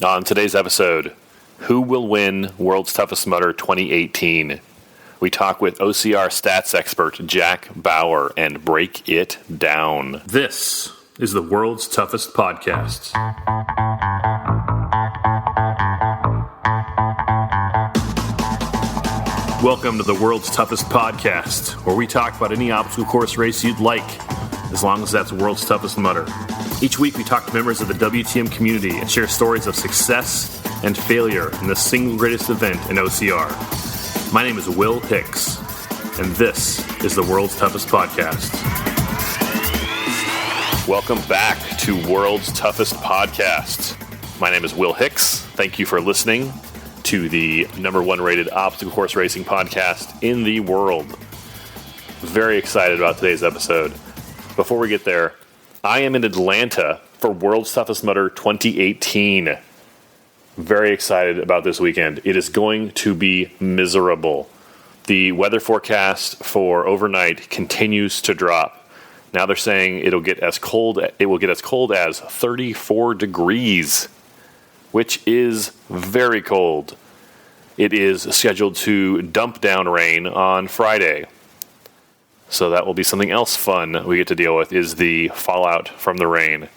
On today's episode, who will win World's Toughest Mudder 2018? We talk with OCR stats expert Jack Bauer and break it down. This is the World's Toughest Podcast. Welcome to the World's Toughest Podcast, where we talk about any obstacle course race you'd like, as long as that's World's Toughest Mudder. Each week we talk to members of the WTM community and share stories of success and failure in the single greatest event in OCR. My name is Will Hicks, and this is the World's Toughest Podcast. Welcome back to World's Toughest Podcast. My name is Will Hicks. Thank you for listening to the number one rated obstacle course racing podcast in the world. Very excited about today's episode. Before we get there, I am in Atlanta for World's Toughest Mudder 2018. Very excited about this weekend. It is going to be miserable. The weather forecast for overnight continues to drop. Now they're saying it will get as cold as 34 degrees, which is very cold. It is scheduled to dump down rain on Friday. So that will be something else fun we get to deal with, is the fallout from the rain.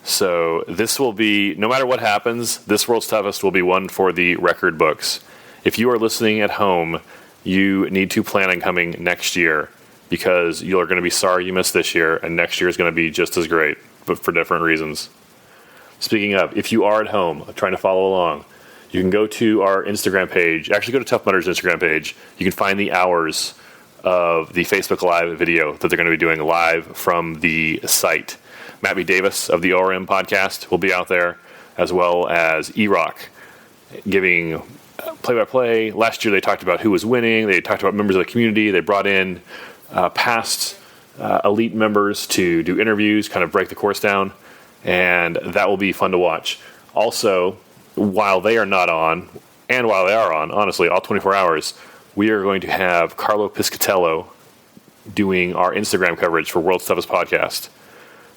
So this will be, no matter what happens, this World's Toughest will be one for the record books. If you are listening at home, you need to plan on coming next year, because you are going to be sorry you missed this year, and next year is going to be just as great, but for different reasons. Speaking of, if you are at home trying to follow along, you can go to our Instagram page. Actually, go to Tough Mudder's Instagram page. You can find the hours of the Facebook Live video that they're going to be doing live from the site. Maltbie Davis of the ORM podcast will be out there, as well as E-Rock giving play-by-play. Last year they talked about who was winning. They talked about members of the community. They brought in past elite members to do interviews, kind of break the course down, and that will be fun to watch. Also, while they are not on, and while they are on, honestly, all 24 hours, we are going to have Carlo Piscatello doing our Instagram coverage for World's Toughest Podcast.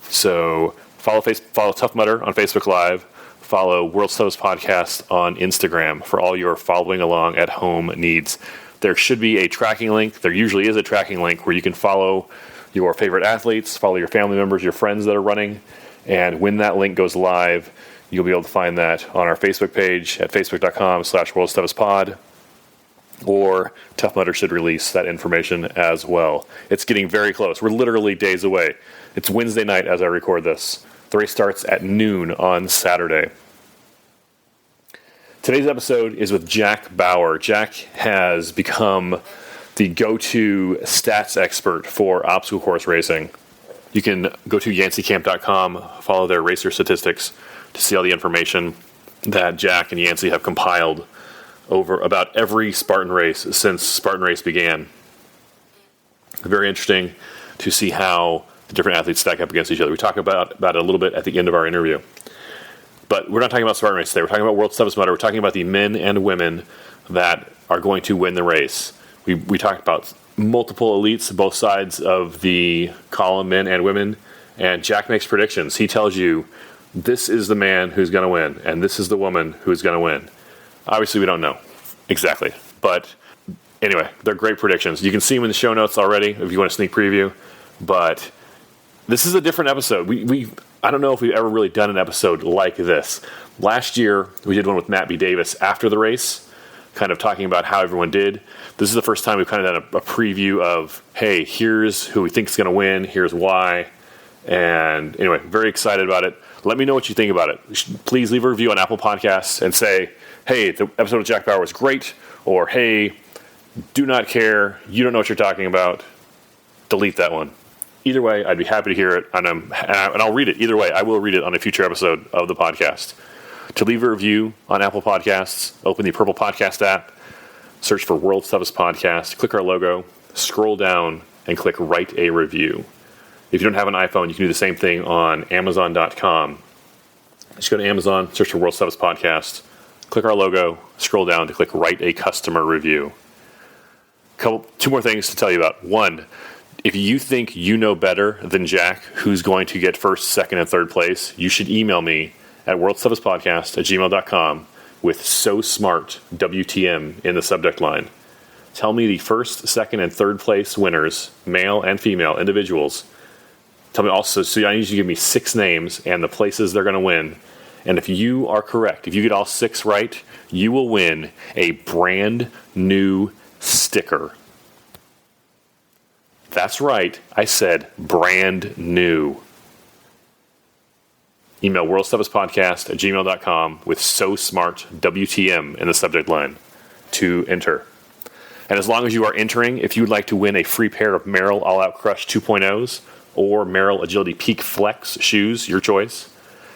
So follow Tough Mudder on Facebook Live, follow World's Toughest Podcast on Instagram for all your following along at home needs. There should be a tracking link. There usually is a tracking link where you can follow your favorite athletes, follow your family members, your friends that are running, and when that link goes live, you'll be able to find that on our Facebook page at facebook.com/World's Toughest Pod. Or Tough Mudder should release that information as well. It's getting very close. We're literally days away. It's Wednesday night as I record this. The race starts at noon on Saturday. Today's episode is with Jack Bauer. Jack has become the go-to stats expert for obstacle course racing. You can go to yanceycamp.com, follow their racer statistics to see all the information that Jack and Yancey have compiled over about every Spartan race since Spartan race began. Very interesting to see how the different athletes stack up against each other. We talk about it a little bit at the end of our interview. But we're not talking about Spartan race today. We're talking about World's Toughest Mudder. We're talking about the men and women that are going to win the race. We talked about multiple elites, both sides of the column, men and women, and Jack makes predictions. He tells you, this is the man who's going to win, and this is the woman who's going to win. Obviously, we don't know exactly, but anyway, they're great predictions. You can see them in the show notes already if you want a sneak preview, but this is a different episode. I don't know if we've ever really done an episode like this. Last year, we did one with Maltbie Davis after the race, kind of talking about how everyone did. This is the first time we've kind of done a preview of, hey, here's who we think is going to win, here's why, and anyway, very excited about it. Let me know what you think about it. Please leave a review on Apple Podcasts and say, hey, the episode with Jack Bauer was great, or hey, do not care, you don't know what you're talking about, delete that one. Either way, I'd be happy to hear it, and I'll read it. Either way, I will read it on a future episode of the podcast. To leave a review on Apple Podcasts, open the Purple Podcast app, search for World's Toughest Podcast, click our logo, scroll down, and click Write a Review. If you don't have an iPhone, you can do the same thing on Amazon.com. Just go to Amazon, search for World's Toughest Podcast, click our logo, scroll down to click Write a Customer Review. Two more things to tell you about. One, if you think you know better than Jack who's going to get first, second, and third place, you should email me at worldstoughestpodcast@gmail.com with So Smart WTM in the subject line. Tell me the first, second, and third place winners, male and female individuals. Tell me also, so I need you to give me 6 names and the places they're going to win. And if you are correct, if you get all 6 right, you will win a brand new sticker. That's right, I said brand new. Email worldstoughestpodcast@gmail.com with So Smart WTM in the subject line to enter. And as long as you are entering, if you would like to win a free pair of Merrell All Out Crush 2.0s or Merrell Agility Peak Flex shoes, your choice,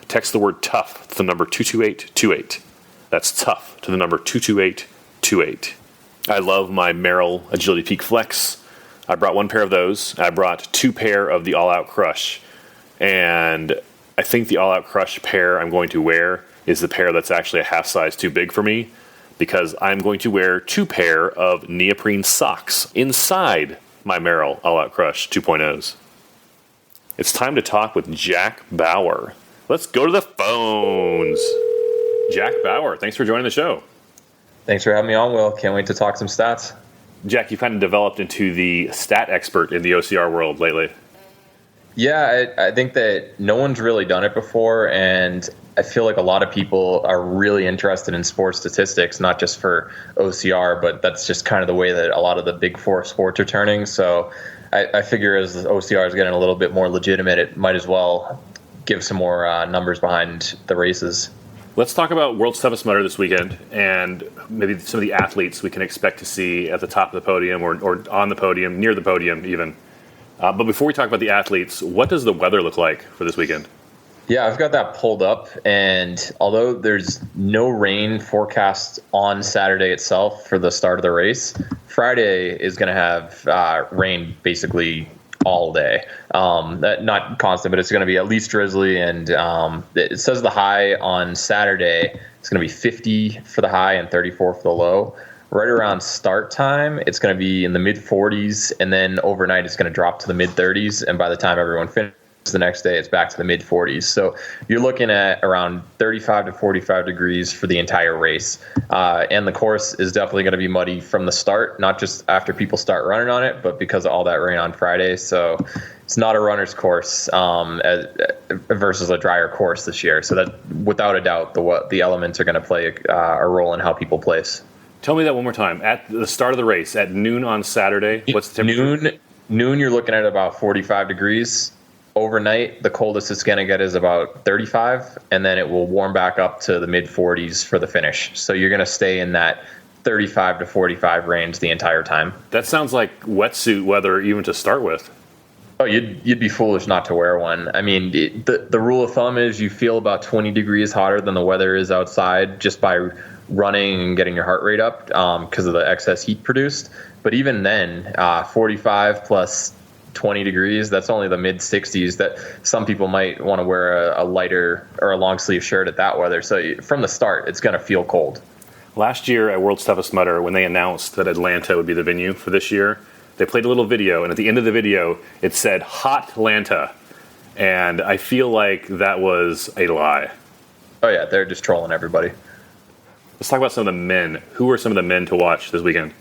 text the word tough to the number 22828. That's tough to the number 22828. I love my Merrell Agility Peak Flex. I brought 1 pair of those. I brought 2 pair of the All Out Crush. And I think the All Out Crush pair I'm going to wear is the pair that's actually a half size too big for me, because I'm going to wear 2 pair of neoprene socks inside my Merrell All Out Crush 2.0s. It's time to talk with Jack Bauer. Let's go to the phones. Jack Bauer, thanks for joining the show. Thanks for having me on, Will. Can't wait to talk some stats. Jack, you've kind of developed into the stat expert in the OCR world lately. Yeah, I think that no one's really done it before, and I feel like a lot of people are really interested in sports statistics, not just for OCR, but that's just kind of the way that a lot of the big 4 sports are turning. So I figure as the OCR is getting a little bit more legitimate, it might as well give some more numbers behind the races. Let's talk about World's Toughest Mudder this weekend and maybe some of the athletes we can expect to see at the top of the podium or on the podium, near the podium even. But before we talk about the athletes, what does the weather look like for this weekend? Yeah, I've got that pulled up, and although there's no rain forecast on Saturday itself for the start of the race, Friday is going to have rain basically all day. Not constant, but it's going to be at least drizzly, and it says the high on Saturday is going to be 50 for the high and 34 for the low. Right around start time, it's going to be in the mid-40s, and then overnight it's going to drop to the mid-30s, and by the time everyone finishes the next day, it's back to the mid-40s. So you're looking at around 35 to 45 degrees for the entire race. And the course is definitely going to be muddy from the start, not just after people start running on it, but because of all that rain on Friday. So it's not a runner's course versus a drier course this year. So that, without a doubt, the elements are going to play a role in how people place. Tell me that one more time. At the start of the race, at noon on Saturday, what's the temperature? Noon, you're looking at about 45 degrees. Overnight, the coldest it's going to get is about 35, and then it will warm back up to the mid-40s for the finish. So you're going to stay in that 35 to 45 range the entire time. That sounds like wetsuit weather even to start with. Oh, you'd be foolish not to wear one. I mean, the rule of thumb is you feel about 20 degrees hotter than the weather is outside just by running and getting your heart rate up because of the excess heat produced. But even then, 45 plus 20 degrees, that's only the mid-60s. That some people might want to wear a lighter or a long sleeve shirt at that weather. So from the start, it's going to feel cold. Last year at World's Toughest Mudder, when they announced that Atlanta would be the venue for this year, they played a little video, and at the end of the video, it said Hot Atlanta. And I feel like that was a lie. Oh yeah, they're just trolling everybody. Let's talk about some of the men. Who are some of the men to watch this weekend?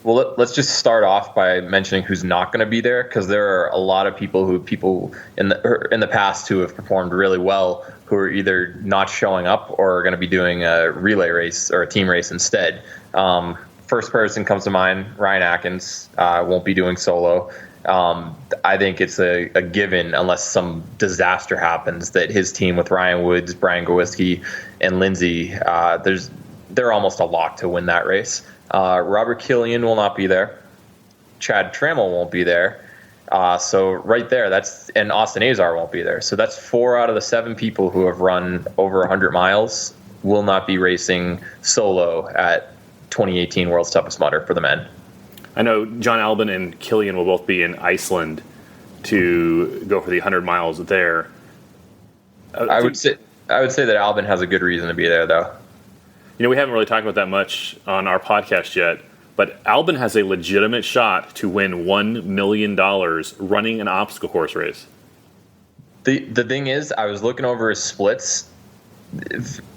Well, let's just start off by mentioning who's not going to be there, because there are a lot of people in the past who have performed really well who are either not showing up or are going to be doing a relay race or a team race instead. First person comes to mind, Ryan Atkins won't be doing solo. I think it's a given, unless some disaster happens, that his team with Ryan Woods, Brian Gowiski, and Lindsay, they're almost a lock to win that race. Robert Killian will not be there. Chad Trammell won't be there. So right there, and Austin Azar won't be there. So that's 4 out of the 7 people who have run over 100 miles will not be racing solo at 2018 World's Toughest Mudder for the men. I know John Albin and Killian will both be in Iceland to go for the 100 miles there. I would say that Albin has a good reason to be there, though. You know, we haven't really talked about that much on our podcast yet, but Albin has a legitimate shot to win $1 million running an obstacle course race. The thing is, I was looking over his splits.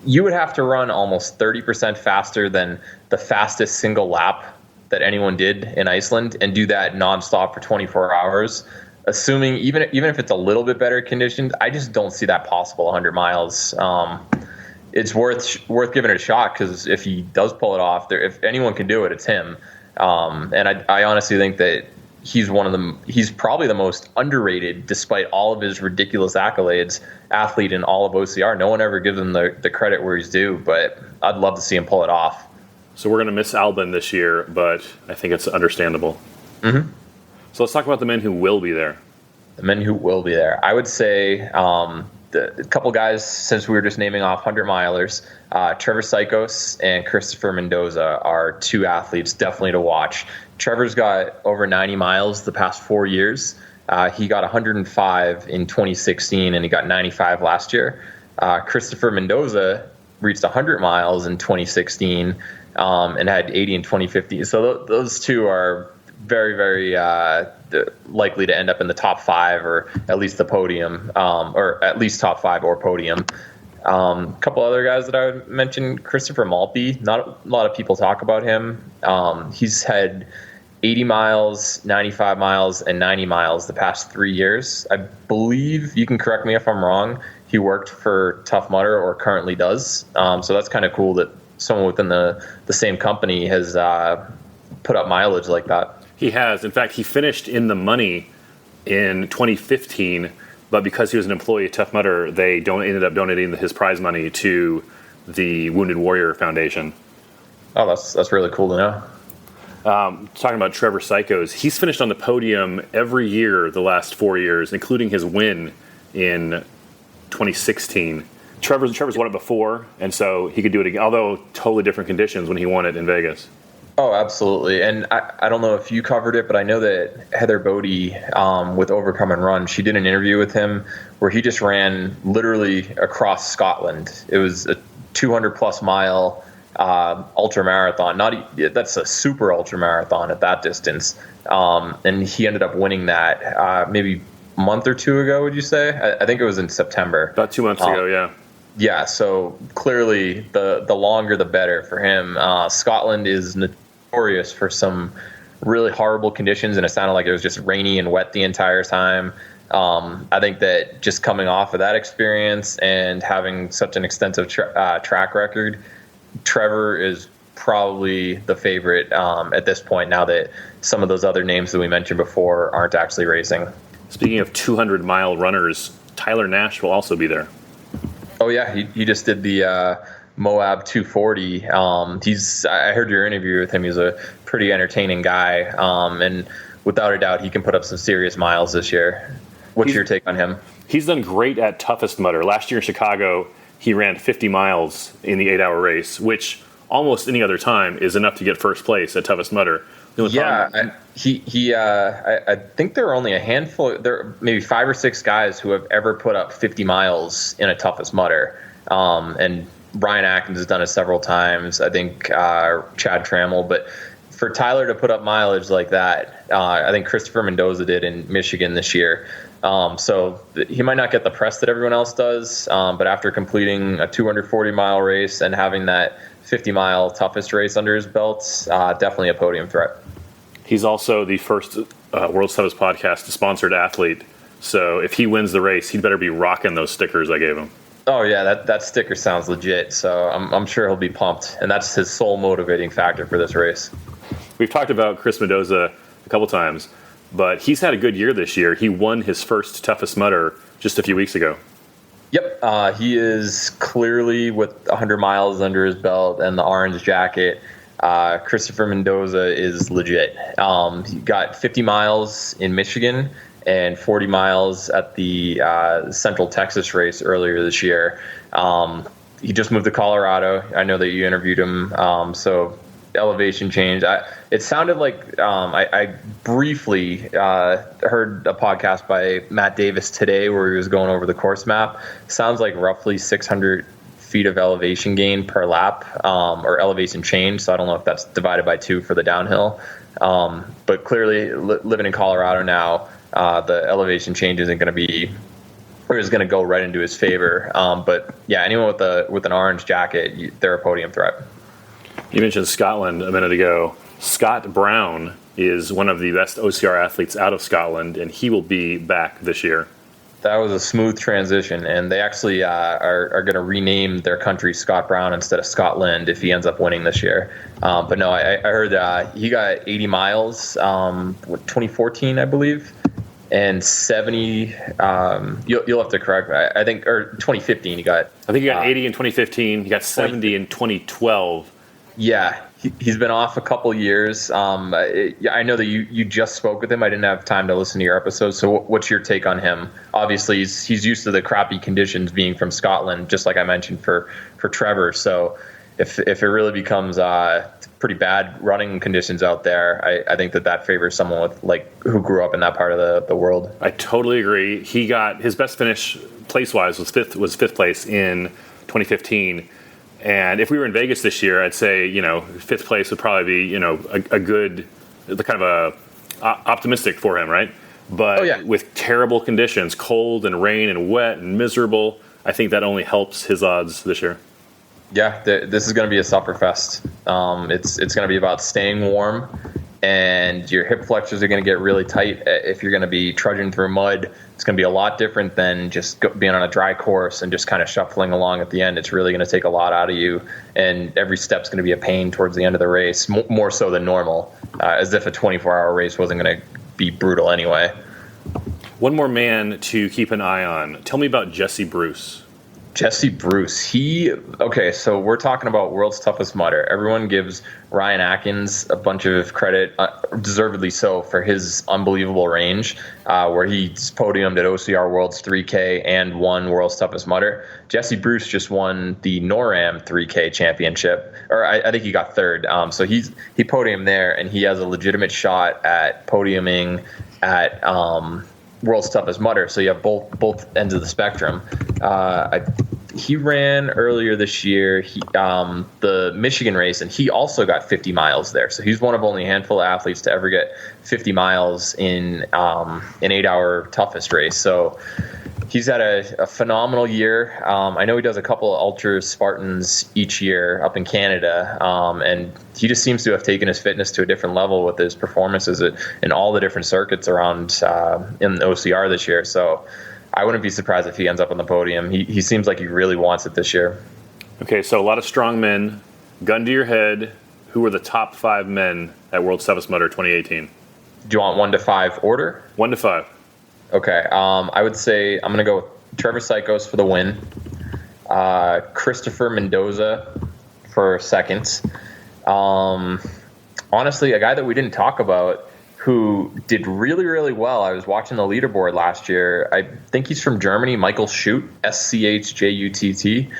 you would have to run almost 30% faster than the fastest single lap that anyone did in Iceland and do that nonstop for 24 hours. Assuming even if it's a little bit better conditions, I just don't see that possible 100 miles. It's worth giving it a shot, because if he does pull it off, if anyone can do it, it's him. And I honestly think that he's probably the most underrated, despite all of his ridiculous accolades, athlete in all of OCR. No one ever gives him the credit where he's due, but I'd love to see him pull it off. So we're going to miss Albin this year, but I think it's understandable. Mm-hmm. So let's talk about the men who will be there. The men who will be there. I would say a couple guys, since we were just naming off 100 milers, Trevor Cichosz and Kris Mendoza are two athletes definitely to watch. Trevor's got over 90 miles the past 4 years. He got 105 in 2016, and he got 95 last year. Kris Mendoza reached 100 miles in 2016 and had 80 in 2015. So those two are very, very likely to end up in the top 5, or at least the podium, or at least top 5 or podium. A couple other guys that I would mention, Christopher Maltbie. Not a lot of people talk about him. He's had 80 miles, 95 miles, and 90 miles the past 3 years. I believe, you can correct me if I'm wrong, he worked for Tough Mudder, or currently does. So that's kind of cool that someone within the same company has put up mileage like that. He has. In fact, he finished in the money in 2015, but because he was an employee at Tough Mudder, they ended up donating his prize money to the Wounded Warrior Foundation. Oh, that's really cool to know. Talking about Trevor Cichosz, he's finished on the podium every year the last 4 years, including his win in 2016. Trevor's won it before, and so he could do it again, although totally different conditions when he won it in Vegas. Oh, absolutely. And I don't know if you covered it, but I know that Heather Bodie with Overcome and Run, she did an interview with him where he just ran literally across Scotland. It was a 200-plus mile ultra marathon. That's a super ultra marathon at that distance. And he ended up winning that maybe a month or two ago, would you say? I think it was in September. About 2 months ago, yeah. Yeah, so clearly the longer the better for him. Scotland is notorious for some really horrible conditions, and it sounded like it was just rainy and wet the entire time. I think that just coming off of that experience and having such an extensive track record, Trevor is probably the favorite at this point, now that some of those other names that we mentioned before aren't actually racing. Speaking of 200-mile runners, Tyler Nash will also be there. Oh, yeah, he just did the Moab 240. I heard your interview with him. He's a pretty entertaining guy, and without a doubt, he can put up some serious miles this year. What's your take on him? He's done great at Toughest Mudder. Last year in Chicago, he ran 50 miles in the 8-hour race, which almost any other time is enough to get first place at Toughest Mudder. Yeah, I think there are only a handful, there are maybe 5 or 6 guys who have ever put up 50 miles in a Toughest Mudder. And Brian Atkins has done it several times. I think Chad Trammell. But for Tyler to put up mileage like that, I think Kris Mendoza did in Michigan this year. So he might not get the press that everyone else does, but after completing a 240-mile race and having that 50-mile toughest race under his belt, definitely a podium threat. He's also the first World's Toughest Podcast sponsored athlete. So if he wins the race, he'd better be rocking those stickers I gave him. Oh, yeah, that sticker sounds legit. So I'm sure he'll be pumped. And that's his sole motivating factor for this race. We've talked about Kris Mendoza a couple times, but he's had a good year this year. He won his first Toughest Mudder just a few weeks ago. Yep, he is clearly with 100 miles under his belt and the orange jacket. Kris Mendoza is legit. He got 50 miles in Michigan and 40 miles at the Central Texas race earlier this year. He just moved to Colorado. I know that you interviewed him, so elevation change. It sounded like I briefly heard a podcast by Matt Davis today where he was going over the course map. Sounds like roughly 600 feet of elevation gain per lap, or elevation change. So I don't know if that's divided by 2 for the downhill. But clearly living in Colorado now, the elevation change isn't going to be or is going to go right into his favor. But yeah, anyone with an orange jacket, they're a podium threat. You mentioned Scotland a minute ago. Scott Brown is one of the best OCR athletes out of Scotland, and he will be back this year. That was a smooth transition, and they actually are going to rename their country Scott Brown instead of Scotland if he ends up winning this year. But no, I heard he got 80 miles, 2014, I believe, and 70. You'll have to correct me. I think, or 2015, he got. I think he got 80 in 2015. He got 70 in 2012. Yeah. He's been off a couple years. I know that you just spoke with him. I didn't have time to listen to your episode. So what's your take on him? Obviously, he's used to the crappy conditions being from Scotland, just like I mentioned for Trevor. So if it really becomes pretty bad running conditions out there, I think that favors someone with who grew up in that part of the world. I totally agree. He got his best finish place-wise was fifth place in 2015. And if we were in Vegas this year, I'd say, fifth place would probably be, a good, kind of optimistic for him, right? But with terrible conditions, cold and rain and wet and miserable, I think that only helps his odds this year. Yeah, this is going to be a sufferfest. It's going to be about staying warm, and your hip flexors are going to get really tight if you're going to be trudging through mud. It's going to be a lot different than just being on a dry course and just kind of shuffling along at the end. It's really going to take a lot out of you, and every step's going to be a pain towards the end of the race, more so than normal, as if a 24-hour race wasn't going to be brutal anyway. One more man to keep an eye on. Tell me about Jesse Bruce. Jesse Bruce, so we're talking about world's toughest mudder. Everyone gives Ryan Atkins a bunch of credit, deservedly so, for his unbelievable range, where he's podiumed at OCR World's 3K and won world's toughest mudder. Jesse Bruce just won the NORAM 3K championship, or I think he got third. So he podiumed there, and he has a legitimate shot at podiuming at world's toughest mudder. So you have both ends of the spectrum. He ran earlier this year, the Michigan race, and he also got 50 miles there. So he's one of only a handful of athletes to ever get 50 miles in an 8-hour toughest race. So he's had a phenomenal year. I know he does a couple of Ultra Spartans each year up in Canada, and he just seems to have taken his fitness to a different level with his performances in all the different circuits around in the OCR this year. So I wouldn't be surprised if he ends up on the podium. He seems like he really wants it this year. Okay, so a lot of strong men. Gun to your head, who were the top 5 men at World's Toughest Mudder 2018? Do you want 1 to 5 order? 1 to 5. Okay, I would say I'm going to go with Trevor Cichosz for the win, Christopher Mendoza for second. Honestly, a guy that we didn't talk about who did really, really well. I was watching the leaderboard last year. I think he's from Germany, Michael Schjutt, Schjutt.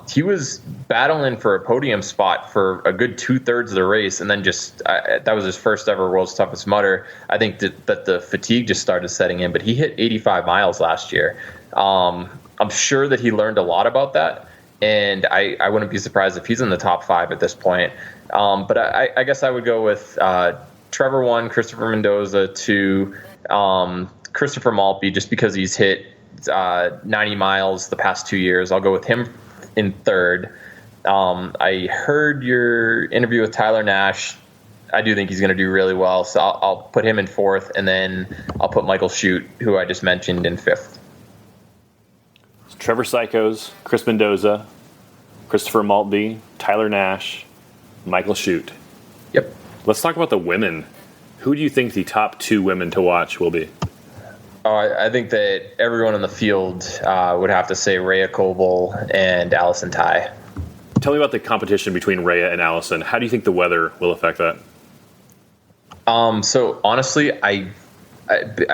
He was battling for a podium spot for a good 2/3 of the race, and then that was his first ever World's Toughest Mudder. I think that the fatigue just started setting in, but he hit 85 miles last year. I'm sure that he learned a lot about that, and I wouldn't be surprised if he's in the top 5 at this point. But I guess I would go with Trevor 1, Christopher Mendoza 2, Christopher Maltbie, just because he's hit 90 miles the past 2 years. I'll go with him in third. I heard your interview with Tyler Nash. I do think he's going to do really well, so I'll put him in fourth, and then I'll put Michael Schjutt, who I just mentioned, in fifth. Trevor Cichosz, Kris Mendoza, Christopher Maltbie, Tyler Nash, Michael Schjutt. Yep. Let's talk about the women. Who do you think the top 2 women to watch will be? Oh, I think that everyone in the field would have to say Rea Kolbl and Allison Tai. Tell me about the competition between Rea and Allison. How do you think the weather will affect that? So honestly, I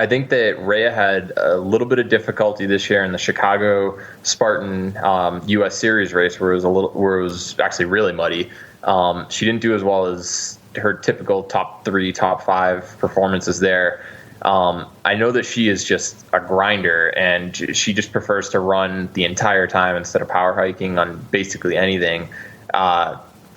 think that Rea had a little bit of difficulty this year in the Chicago Spartan U.S. Series race, where it was actually really muddy. She didn't do as well as her typical top 3, top 5 performances there. I know that she is just a grinder, and she just prefers to run the entire time instead of power hiking on basically anything.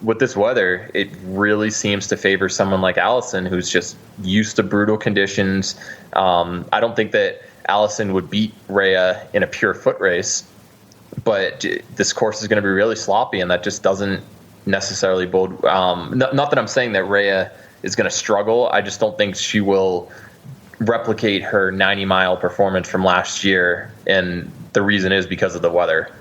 With this weather, it really seems to favor someone like Allison, who's just used to brutal conditions. I don't think that Allison would beat Rea in a pure foot race. But this course is going to be really sloppy, and that just doesn't necessarily bode. Not that I'm saying that Rea is going to struggle. I just don't think she will replicate her 90-mile performance from last year, and the reason is because of the weather.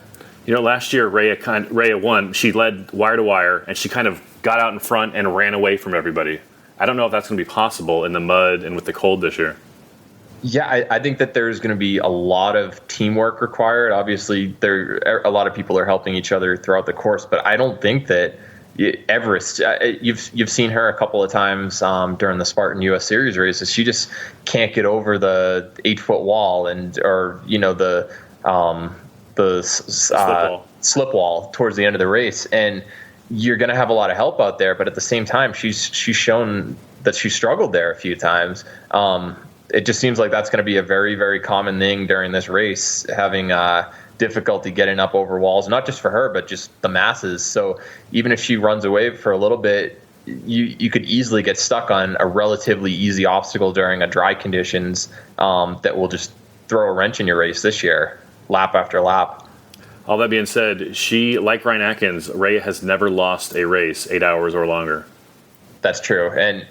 Last year Rea won. She led wire to wire, and she kind of got out in front and ran away from everybody. I don't know if that's going to be possible in the mud and with the cold this year. Yeah, I think that there's going to be a lot of teamwork required. Obviously, a lot of people are helping each other throughout the course, but I don't think that Everest. You've seen her a couple of times during the Spartan U.S. Series races. She just can't get over the 8-foot wall or the slip wall towards the end of the race, and you're going to have a lot of help out there. But at the same time, she's shown that she struggled there a few times. It just seems like that's going to be a very, very common thing during this race, having difficulty getting up over walls, not just for her, but just the masses. So even if she runs away for a little bit, you could easily get stuck on a relatively easy obstacle during a dry conditions that will just throw a wrench in your race this year, lap after lap. All that being said, she, like Ryan Atkins, Rea has never lost a race 8 hours or longer. That's true. And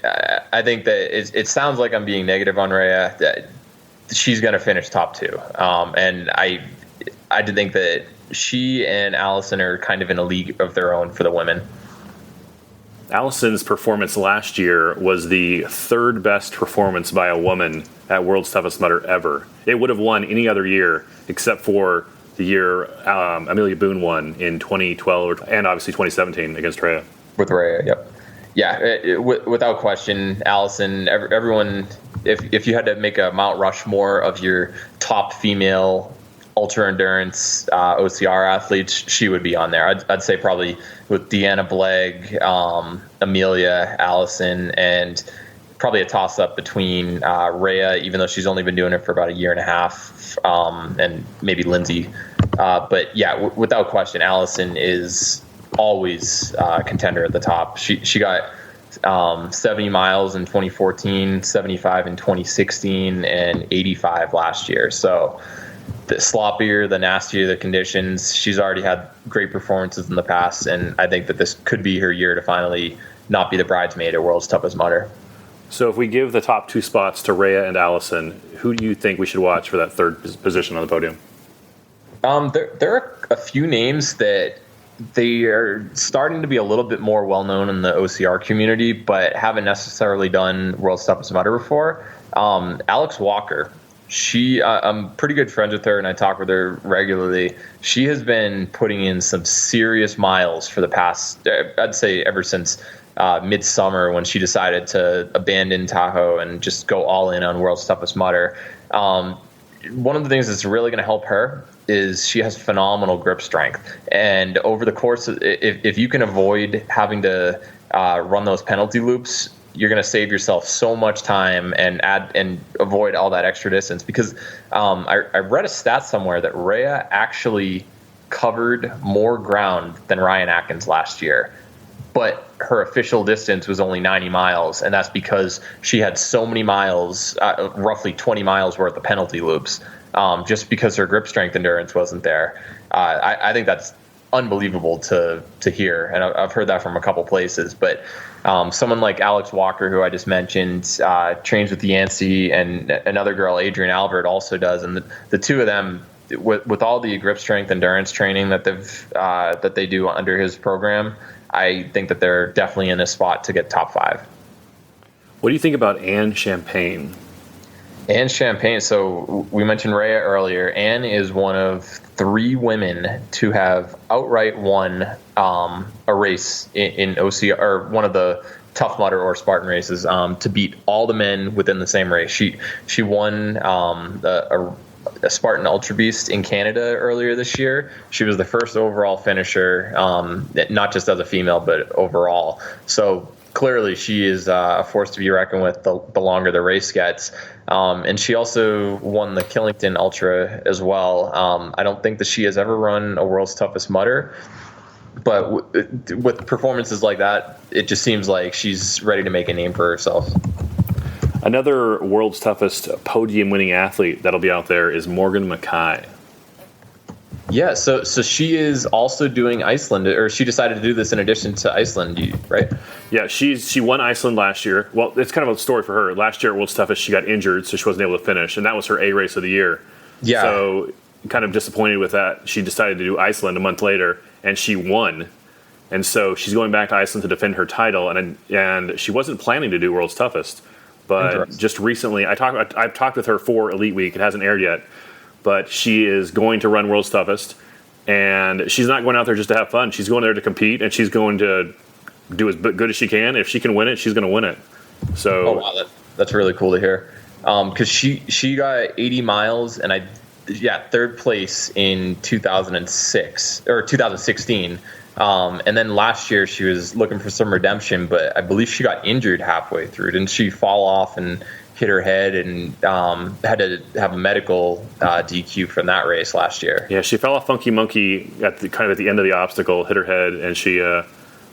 I think that it sounds like I'm being negative on Rea. That she's going to finish top two. And I did think that she and Allison are kind of in a league of their own for the women. Allison's performance last year was the third best performance by a woman at World's Toughest Mudder ever. It would have won any other year except for the year Amelia Boone won in 2012 and obviously 2017 against Rea. With Rea, yep. Yeah, without question, Allison, everyone, if you had to make a Mount Rushmore of your top female ultra-endurance OCR athletes, she would be on there. I'd say probably with Deanna Blegg, Amelia, Allison, and probably a toss-up between Rea, even though she's only been doing it for about a year and a half, and maybe Lindsay. But yeah, without question, Allison is always contender at the top. She got 70 miles in 2014, 75 in 2016, and 85 last year. So the sloppier, the nastier the conditions, she's already had great performances in the past, and I think that this could be her year to finally not be the bridesmaid at World's Toughest Mudder. So if we give the top two spots to Rea and Allison, who do you think we should watch for that third position on the podium? There are a few names that they are starting to be a little bit more well-known in the OCR community, but haven't necessarily done World's Toughest Mudder before. Alex Walker, I'm pretty good friends with her, and I talk with her regularly. She has been putting in some serious miles for the past, I'd say ever since midsummer, when she decided to abandon Tahoe and just go all in on World's Toughest Mudder. One of the things that's really going to help her is she has phenomenal grip strength. And over the course, if you can avoid having to run those penalty loops, you're going to save yourself so much time and avoid all that extra distance. Because I read a stat somewhere that Rea actually covered more ground than Ryan Atkins last year, but her official distance was only 90 miles, and that's because she had so many miles, roughly 20 miles worth of penalty loops, just because her grip strength endurance wasn't there. I think that's unbelievable to hear, and I've heard that from a couple places. But someone like Alex Walker, who I just mentioned, trains with Yancey, and another girl, Adriane Alvord, also does, and the two of them, with all the grip strength endurance training that they do under his program, I think that they're definitely in a spot to get top 5. What do you think about Anne Champagne? Anne Champagne. So we mentioned Rea earlier. Anne is one of 3 women to have outright won a race in OCR, or one of the Tough Mudder or Spartan races, to beat all the men within the same race. She won a Spartan Ultra Beast in Canada earlier this year. She was the first overall finisher, not just as a female, but overall. So clearly she is a force to be reckoned with the longer the race gets. And she also won the Killington Ultra as well. I don't think that she has ever run a World's Toughest Mudder, but with performances like that, it just seems like she's ready to make a name for herself. Another World's Toughest podium-winning athlete that'll be out there is Morgan Mckay. Yeah, so she is also doing Iceland, or she decided to do this in addition to Iceland, right? Yeah, she won Iceland last year. Well, it's kind of a story for her. Last year at World's Toughest, she got injured, so she wasn't able to finish, and that was her A race of the year. Yeah. So kind of disappointed with that. She decided to do Iceland a month later, and she won. And so she's going back to Iceland to defend her title, and she wasn't planning to do World's Toughest. But just recently, I've talked with her for Elite Week. It hasn't aired yet. But she is going to run World's Toughest, and she's not going out there just to have fun. She's going there to compete, and she's going to do as good as she can. If she can win it, she's going to win it. So, oh wow, that's really cool to hear. Because she got 80 miles, and third place in 2006 or 2016. And then last year she was looking for some redemption, but I believe she got injured halfway through. Didn't she fall off and hit her head and had to have a medical DQ from that race last year? Yeah, she fell off Funky Monkey at the end of the obstacle, hit her head, and she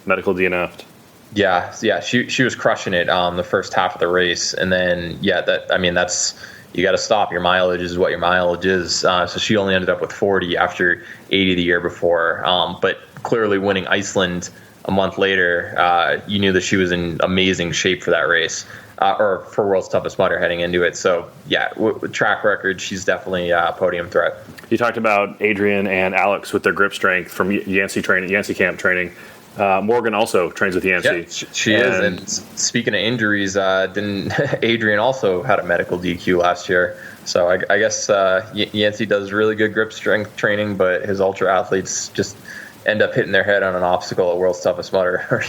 medical DNF'd. Yeah, she was crushing it the first half of the race, and then that's you got to stop. Your mileage is what your mileage is. So she only ended up with 40 after 80 the year before. But clearly winning Iceland a month later, you knew that she was in amazing shape for that race, or for World's Toughest Mudder heading into it. So yeah, with track record, she's definitely a podium threat. You talked about Adriane and Alex with their grip strength from Yancey camp training. Morgan also trains with Yancey. Yeah, she is. And speaking of injuries, didn't Adriane also had a medical DQ last year? So I guess Yancey does really good grip strength training, but his ultra athletes just end up hitting their head on an obstacle at World's Toughest Mudder.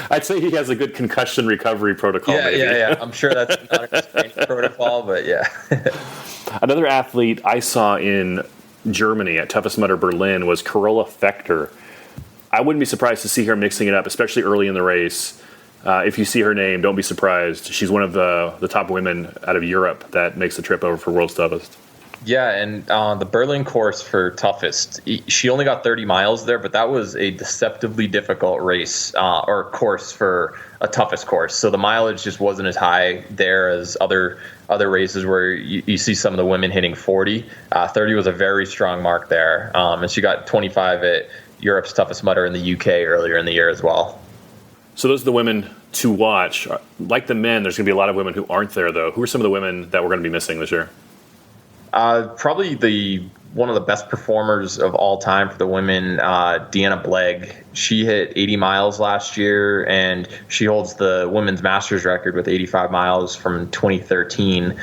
I'd say he has a good concussion recovery protocol. Yeah. I'm sure that's not a training protocol, but yeah. Another athlete I saw in Germany at Toughest Mudder Berlin was Carola Fechter. I wouldn't be surprised to see her mixing it up, especially early in the race. If you see her name, don't be surprised. She's one of the top women out of Europe that makes the trip over for World's Toughest. Yeah, and the Berlin course for toughest, she only got 30 miles there, but that was a deceptively difficult race or course for a toughest course. So the mileage just wasn't as high there as other races where you see some of the women hitting 40. 30 was a very strong mark there, and she got 25 at Europe's Toughest Mudder in the UK earlier in the year as well. So those are the women to watch. Like the men, there's going to be a lot of women who aren't there, though. Who are some of the women that we're going to be missing this year? Probably one of the best performers of all time for the women, Deanna Blegg. She hit 80 miles last year, and she holds the women's masters record with 85 miles from 2013.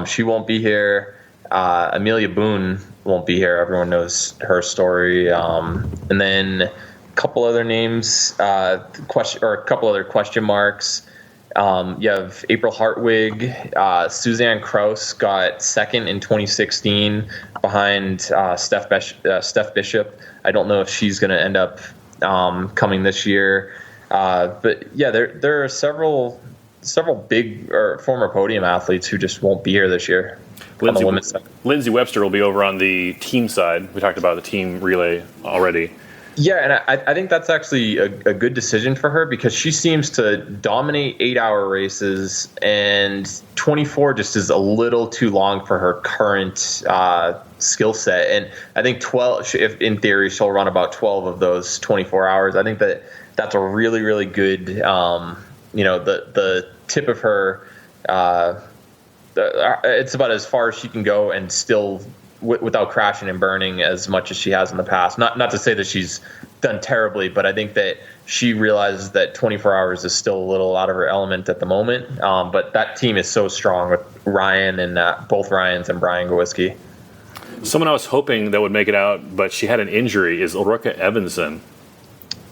She won't be here. Amelia Boone won't be here. Everyone knows her story. And then a couple other names, a couple other question marks. You have April Hartwig. Suzanne Kraus got second in 2016 behind Steph Bishop. I don't know if she's going to end up coming this year. But yeah, there are several big or former podium athletes who just won't be here this year. Lindsay Webster will be over on the team side. We talked about the team relay already. Yeah, and I think that's actually a good decision for her because she seems to dominate 8-hour races, and 24 just is a little too long for her current skill set. And I think 12, if in theory, she'll run about 12 of those 24 hours. I think that's a really, really good, the tip of her, it's about as far as she can go and still without crashing and burning as much as she has in the past. Not to say that she's done terribly, but I think that she realizes that 24 hours is still a little out of her element at the moment. But that team is so strong with Ryan and both Ryans and Brian Gowiski. Someone I was hoping that would make it out, but she had an injury, is Ulrika Evensen.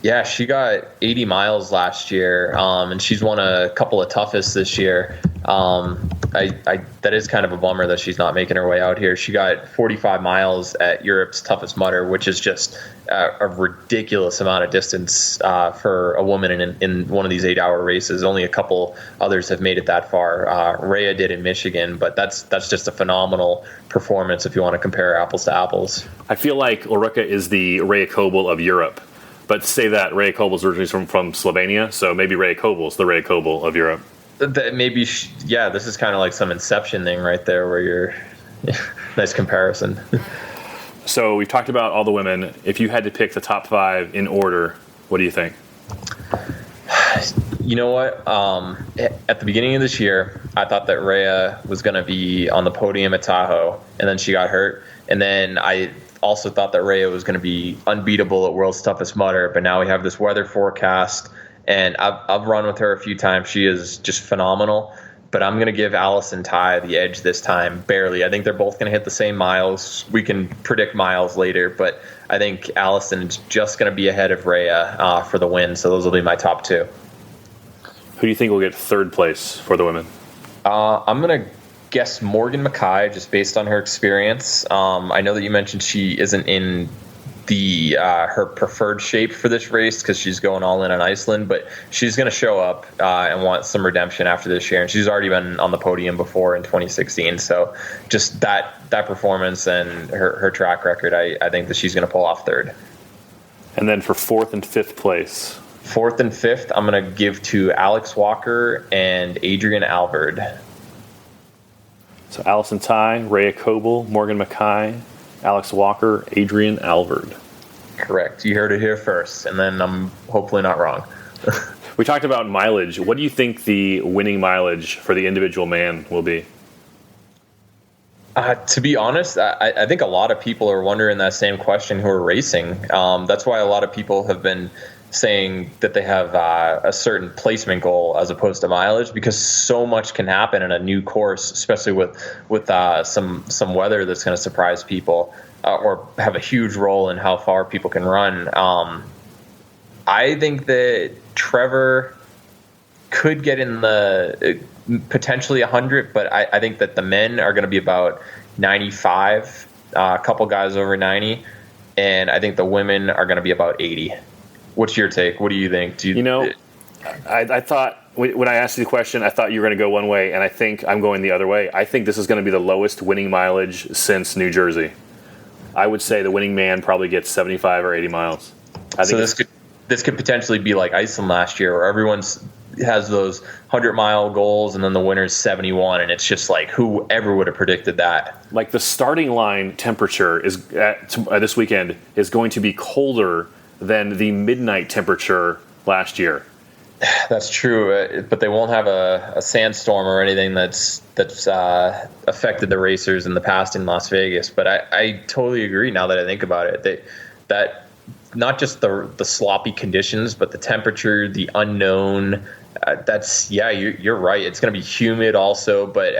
Yeah, she got 80 miles last year, and she's won a couple of toughest this year. That is kind of a bummer that she's not making her way out here. She got 45 miles at Europe's Toughest Mudder, which is just a ridiculous amount of distance for a woman in one of these 8-hour races. Only a couple others have made it that far. Rea did in Michigan, but that's just a phenomenal performance if you want to compare apples to apples. I feel like Ulrika is the Rea Kolbl of Europe. But to say that, Rea Kolbl is originally from Slovenia, so maybe Rea Kolbl is the Rea Kolbl of Europe. That maybe, this is kind of like some Inception thing right there where you're nice comparison. So we've talked about all the women. If you had to pick the top 5 in order, what do you think? You know what? At the beginning of this year, I thought that Rea was going to be on the podium at Tahoe, and then she got hurt. And then I also thought that Rea was going to be unbeatable at World's Toughest Mudder, but now we have this weather forecast, and I've run with her a few times. She is just phenomenal. But I'm going to give Allison Tai the edge this time, barely. I think they're both going to hit the same miles. We can predict miles later, but I think Allison is just going to be ahead of Rea for the win. So those will be my top 2. Who do you think will get 3rd place for the women? I'm going to guess Morgan Mckay, just based on her experience. I know that you mentioned she isn't in the her preferred shape for this race because she's going all in on Iceland, but she's going to show up and want some redemption after this year, and she's already been on the podium before in 2016. So just that performance and her track record, I think that she's going to pull off 3rd. And then for 4th and 5th place? 4th and 5th, I'm going to give to Alex Walker and Adriane Alvord. So Allison Tai, Rea Kolbl, Morgan Mckay, Alex Walker, Adriane Alvord. Correct. You heard it here first, and then I'm hopefully not wrong. We talked about mileage. What do you think the winning mileage for the individual man will be? To be honest, I think a lot of people are wondering that same question who are racing. That's why a lot of people have been saying that they have a certain placement goal as opposed to mileage, because so much can happen in a new course, especially with some weather that's going to surprise people or have a huge role in how far people can run. I think that Trevor could get in the potentially 100, but I think that the men are going to be about 95, a couple guys over 90, and I think the women are going to be about 80. What's your take? What do you think? I thought when I asked you the question, I thought you were going to go one way, and I think I'm going the other way. I think this is going to be the lowest winning mileage since New Jersey. I would say the winning man probably gets 75 or 80 miles. So this could potentially be like Iceland last year, where everyone's has those 100-mile goals, and then the winner's 71, and it's just like whoever would have predicted that. Like the starting line temperature is this weekend is going to be colder than the midnight temperature last year. That's true, but they won't have a sandstorm or anything that's affected the racers in the past in Las Vegas. But I totally agree now that I think about it. That not just the sloppy conditions, but the temperature, the unknown. You're right. It's going to be humid also, but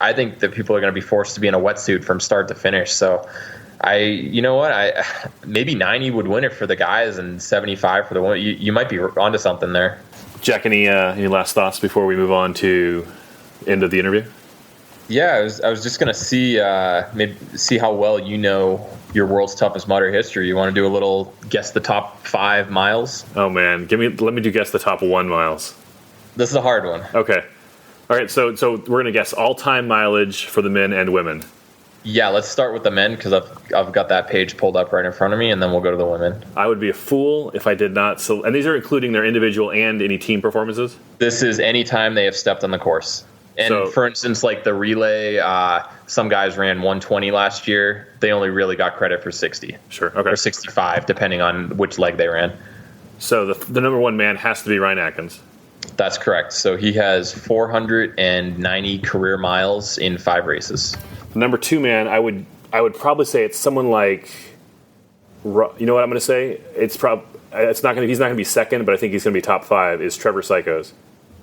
I think that people are going to be forced to be in a wetsuit from start to finish. So maybe 90 would win it for the guys and 75 for the women. You might be onto something there. Jack, any last thoughts before we move on to end of the interview? Yeah, I was just gonna see how well you know your World's Toughest Mudder history. You want to do a little guess the top 5 miles? Oh man, let me do guess the top 1 miles. This is a hard one. Okay, all right. So we're gonna guess all-time mileage for the men and women. Yeah, let's start with the men because I've got that page pulled up right in front of me, and then we'll go to the women. I would be a fool if I did not. And these are including their individual and any team performances? This is any time they have stepped on the course. And for instance, like the relay, some guys ran 120 last year. They only really got credit for 60. Sure, okay. Or 65, depending on which leg they ran. So the number 1 man has to be Ryan Atkins. That's correct. So he has 490 career miles in 5 races. The number 2 man, I would probably say it's someone like, you know what I'm going to say? He's not going to be second, but I think he's going to be top 5. Is Trevor Cichosz.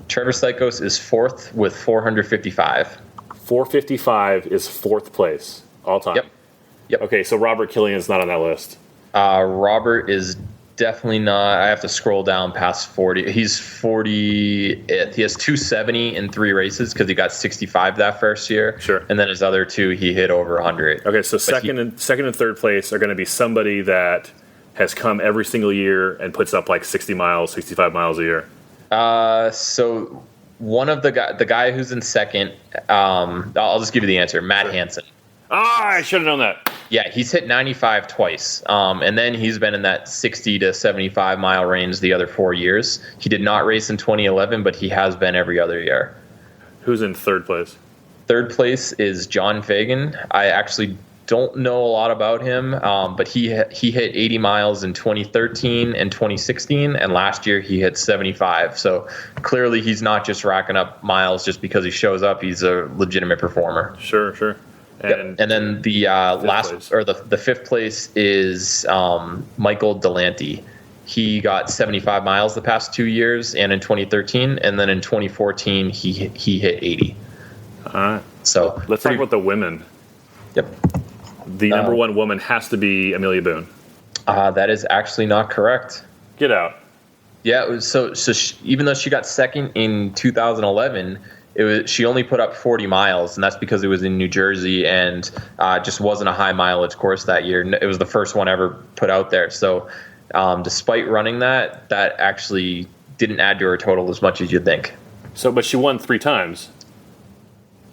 Trevor Cichosz is 4th with 455. 455 is 4th place all time. Yep. Okay, so Robert Killian's not on that list. Robert is definitely not. I have to scroll down past 40. He's 40th. He has 270 in 3 races because he got 65 that first year. Sure. And then his other 2, he hit over 100. Okay, so second and 3rd place are going to be somebody that has come every single year and puts up like 60 miles, 65 miles a year. So one of the guy who's in second, I'll just give you the answer. Matt Hansen. I should have known that. Yeah, he's hit 95 twice. And then he's been in that 60 to 75 mile range the other 4 years. He did not race in 2011, but he has been every other year. Who's in third place? Third place is John Fagan. I actually don't know a lot about him, but he hit 80 miles in 2013 and 2016, and last year he hit 75. So clearly he's not just racking up miles just because he shows up. He's a legitimate performer. Sure. And then the the fifth place is Michael Delanty. He got 75 miles the past 2 years, and in 2013, and then in 2014 he hit 80. All right. So let's talk about the women. Yep. The number one woman has to be Amelia Boone. That is actually not correct. Get out. Yeah. So even though she got second in 2011. She only put up 40 miles, and that's because it was in New Jersey and just wasn't a high mileage course that year. It was the first one ever put out there. So despite running that actually didn't add to her total as much as you'd think. So, but she won 3 times.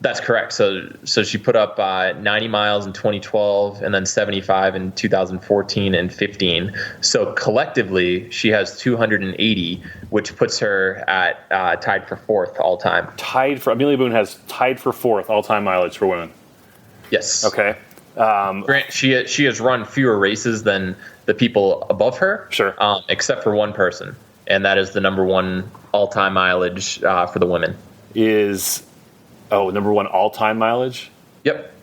That's correct. So she put up 90 miles in 2012 and then 75 in 2014 and 15. So collectively, she has 280, which puts her at tied for 4th all time. Amelia Boone has tied for 4th all time mileage for women. Yes. Okay. Grant, she has run fewer races than the people above her. Sure. Except for one person, and that is the number one all time mileage for the women. Number one all-time mileage? Yep.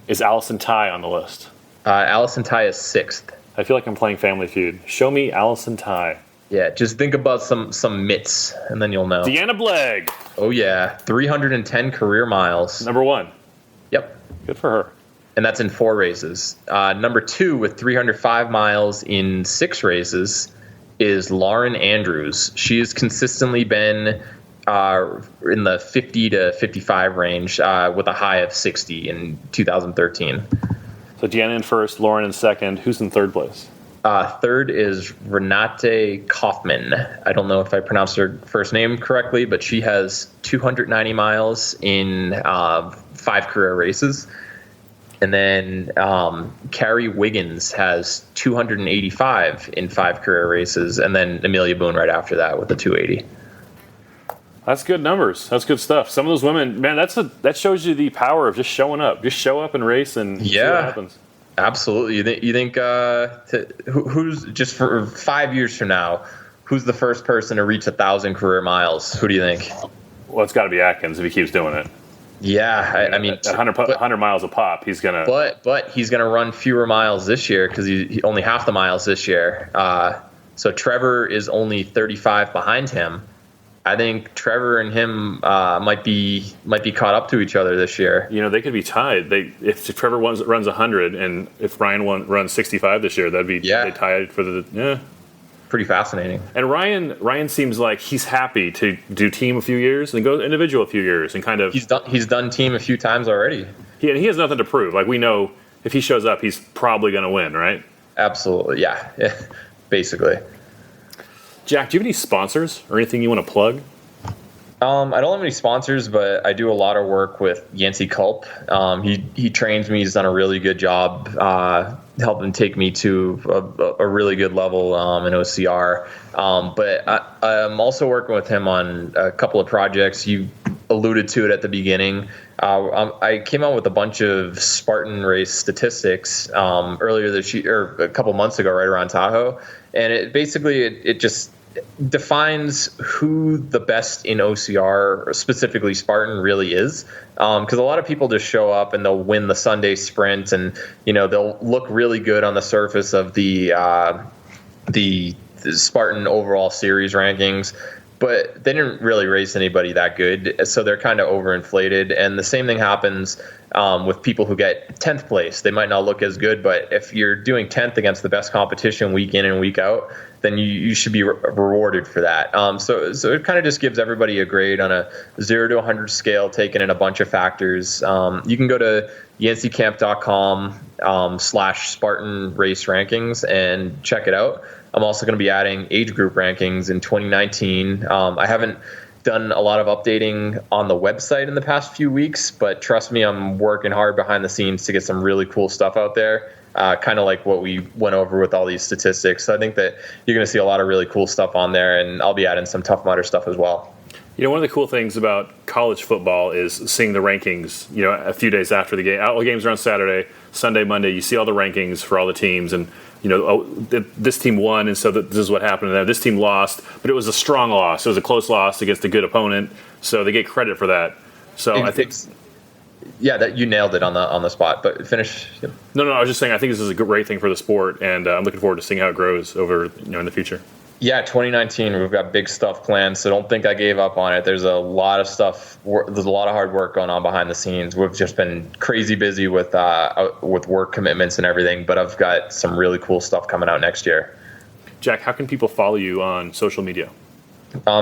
Is Allison Tai on the list? Allison Tai is 6th. I feel like I'm playing Family Feud. Show me Allison Tai. Yeah, just think about some mitts, and then you'll know. Deanna Blegg. Oh, yeah. 310 career miles. Number 1. Yep. Good for her. And that's in 4 races. Number 2 with 305 miles in 6 races is Lauren Andrews. She has consistently been in the 50 to 55 range with a high of 60 in 2013. So Deanna in first, Lauren in second. Who's in third place? Third is Renate Kaufman. I don't know if I pronounced her first name correctly, but she has 290 miles in 5 career races. And then Carrie Wiggins has 285 in 5 career races. And then Amelia Boone right after that with the 280. That's good numbers. That's good stuff. Some of those women, man, that shows you the power of just showing up. Just show up and race and see what happens. Absolutely. You think who's just for 5 years from now, who's the first person to reach 1,000 career miles? Who do you think? Well, it's got to be Atkins if he keeps doing it. Yeah, I mean, at 100 miles a pop, he's gonna. But he's gonna run fewer miles this year because he only half the miles this year. So Trevor is only 35 behind him. I think Trevor and him might be caught up to each other this year. You know, they could be tied. If Trevor runs 100 and if Ryan runs 65 this year, that'd be they tied for the. Pretty fascinating. And Ryan seems like he's happy to do team a few years and go individual a few years and kind of. He's done team a few times already. He has nothing to prove. Like we know if he shows up, he's probably going to win, right? Absolutely, yeah. Basically. Jack, do you have any sponsors or anything you want to plug? I don't have any sponsors, but I do a lot of work with Yancey Culp. He trains me. He's done a really good job helping take me to a really good level in OCR. But I'm also working with him on a couple of projects. You alluded to it at the beginning. I came out with a bunch of Spartan race statistics earlier this year, or a couple months ago, right around Tahoe. And it just defines who the best in OCR, or specifically Spartan, really is. Because a lot of people just show up and they'll win the Sunday sprint, and they'll look really good on the surface of the Spartan overall series rankings, but they didn't really race anybody that good, so they're kind of overinflated. And the same thing happens with people who get 10th place. They might not look as good, but if you're doing 10th against the best competition week in and week out, then you should be rewarded for that. So it kind of just gives everybody a grade on a 0 to 100 scale, taking in a bunch of factors. You can go to yanceycamp.com/Spartan race rankings and check it out. I'm also going to be adding age group rankings in 2019. I haven't done a lot of updating on the website in the past few weeks, but trust me, I'm working hard behind the scenes to get some really cool stuff out there. Kind of like what we went over with all these statistics. So I think that you're going to see a lot of really cool stuff on there, and I'll be adding some Tough Mudder stuff as well. You know, one of the cool things about college football is seeing the rankings, you know, a few days after the game. All the games are on Saturday, Sunday, Monday. You see all the rankings for all the teams, and, you know, this team won, and so this is what happened. And this team lost, but it was a strong loss. It was a close loss against a good opponent, so they get credit for that. So I think... Yeah, that you nailed it on the spot. But finish. Yep. No, I was just saying I think this is a great thing for the sport, and I'm looking forward to seeing how it grows over, you know, in the future. Yeah, 2019, we've got big stuff planned, so don't think I gave up on it. There's a lot of stuff. There's a lot of hard work going on behind the scenes. We've just been crazy busy with work commitments and everything, but I've got some really cool stuff coming out next year. Jack, how can people follow you on social media?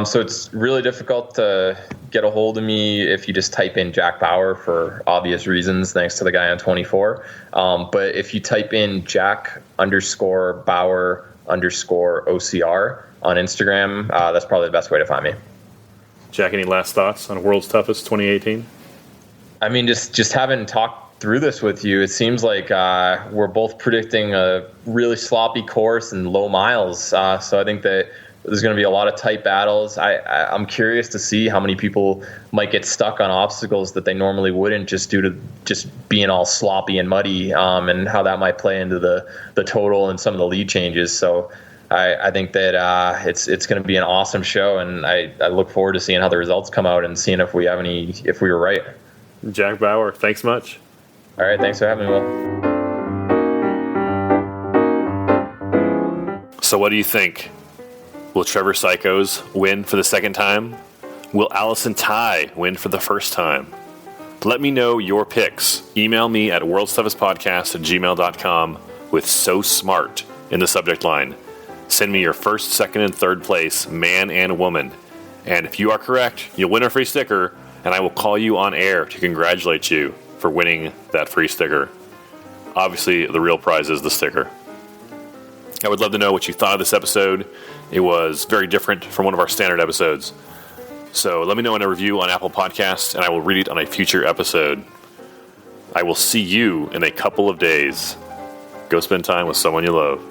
So it's really difficult to get a hold of me if you just type in Jack Bauer for obvious reasons, thanks to the guy on 24. But if you type in Jack_Bauer_OCR on Instagram, that's probably the best way to find me. Jack, any last thoughts on World's Toughest 2018? I mean, just having talked through this with you, it seems like we're both predicting a really sloppy course and low miles. So I think that there's going to be a lot of tight battles. I'm curious to see how many people might get stuck on obstacles that they normally wouldn't, just due to just being all sloppy and muddy, and how that might play into the total and some of the lead changes. So I think that it's going to be an awesome show, and I look forward to seeing how the results come out and seeing if we were right. Jack Bauer, thanks much. All right, thanks for having me, Will. So what do you think? Will Trevor Cichosz win for the second time? Will Allison Tai win for the first time? Let me know your picks. Email me at worldstoughestpodcast@gmail.com with "so smart" in the subject line. Send me your first, second, and third place, man and woman. And if you are correct, you'll win a free sticker, and I will call you on air to congratulate you for winning that free sticker. Obviously, the real prize is the sticker. I would love to know what you thought of this episode. It was very different from one of our standard episodes. So let me know in a review on Apple Podcasts, and I will read it on a future episode. I will see you in a couple of days. Go spend time with someone you love.